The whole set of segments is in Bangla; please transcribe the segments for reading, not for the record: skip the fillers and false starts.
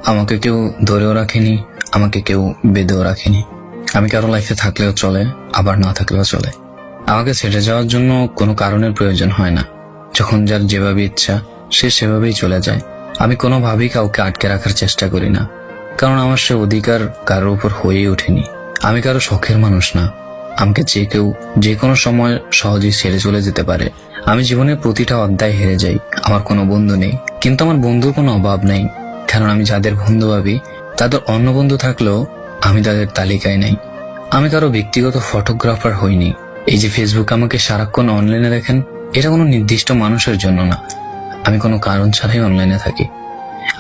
আমাকে কেউ ধরেও রাখেনি, আমাকে কেউ বেঁধেও রাখেনি। আমি কারো লাইফে থাকলেও চলে, আবার না থাকলেও চলে। আমাকে ছেড়ে যাওয়ার জন্য কোনো কারণের প্রয়োজন হয় না। যখন যার যেভাবে ইচ্ছা সে সেভাবেই চলে যায়। আমি কোনোভাবেই কাউকে আটকে রাখার চেষ্টা করি না, কারণ আমার সে অধিকার কারোর উপর হয়েই ওঠেনি। আমি কারো শখের মানুষ না। আমাকে যে কেউ যে কোনো সময় সহজেই ছেড়ে চলে যেতে পারে। আমি জীবনের প্রতিটা অধ্যায় হেরে যাই। আমার কোনো বন্ধু নেই, কিন্তু আমার বন্ধুর কোনো অভাব নেই, কারণ আমি যাদের বন্ধু ভাবি তাদের অন্য বন্ধু থাকলেও আমি তাদের তালিকায় নেই। আমি কারো ব্যক্তিগত ফটোগ্রাফার হইনি। এই যে ফেসবুক আমাকে সারাক্ষণ অনলাইনে দেখেন, এটা কোনো নির্দিষ্ট মানুষের জন্য না। আমি কোনো কারণ ছাড়াই অনলাইনে থাকি।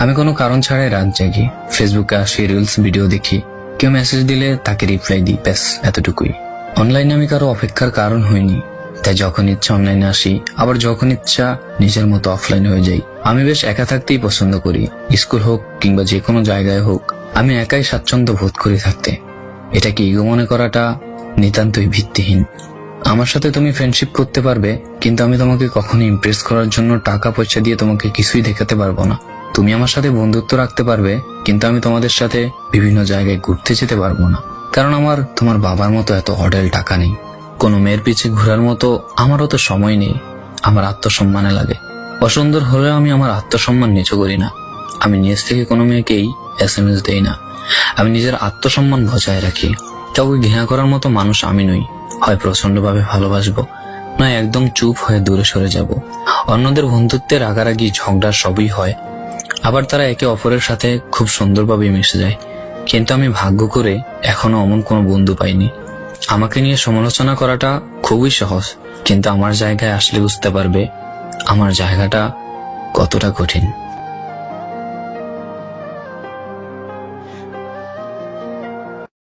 আমি কোনো কারণ ছাড়াই রাত জাগি, ফেসবুকে আসি, রিলস ভিডিও দেখি, কেউ মেসেজ দিলে তাকে রিপ্লাই দিই, ব্যাস এতটুকুই। অনলাইনে আমি কারো অপেক্ষার কারণ হইনি, তাই যখন ইচ্ছা অনলাইনে আসি, আবার যখন ইচ্ছা নিজের মতো অফলাইন হয়ে যাই। আমি বেশ একা থাকতেই পছন্দ করি। স্কুল হোক কিংবা যে কোনো জায়গায় হোক, আমি একাই স্বাচ্ছন্দ্য বোধ করি থাকতে। এটা কি ইগো মনে করাটা নিতান্তই ভিত্তিহীন। আমার সাথে তুমি ফ্রেন্ডশিপ করতে পারবে, কিন্তু আমি তোমাকে কখনো ইমপ্রেস করার জন্য টাকা পয়সা দিয়ে তোমাকে কিছুই দেখাতে পারবো না। তুমি আমার সাথে বন্ধুত্ব রাখতে পারবে, কিন্তু আমি তোমাদের সাথে বিভিন্ন জায়গায় ঘুরতে যেতে পারবো না, কারণ আমার তোমার বাবার মতো এত হোটেল টাকা নেই। কোনো মেয়ের পিছে ঘোরার মতো আমারও তো সময় নেই। আমার আত্মসম্মানে লাগে। অসুন্দর হলেও আমি আমার আত্মসম্মান নিচু করি না। আমি নিজ থেকে কোনো মেয়েকেই SMS দেই না। আমি নিজের আত্মসম্মান বজায় রাখি। কাউকে ঘৃণা করার মতো মানুষ আমি নই। হয় প্রচন্ডভাবে ভালোবাসবো, নয় একদম চুপ হয়ে দূরে সরে যাব। অন্যদের বন্ধুত্বের রাগারাগি ঝগড়া সবই হয়, আবার তারা একে অপরের সাথে খুব সুন্দরভাবে মিশে যায়। কিন্তু আমি ভাগ্য করে এখনো অমন কোনো বন্ধু পাইনি। আমাকে নিয়ে সমালোচনা করাটা খুবই সহজ, কিন্তু আমার জায়গায় আসলে বুঝতে পারবে আমার জায়গাটা কতটা কঠিন।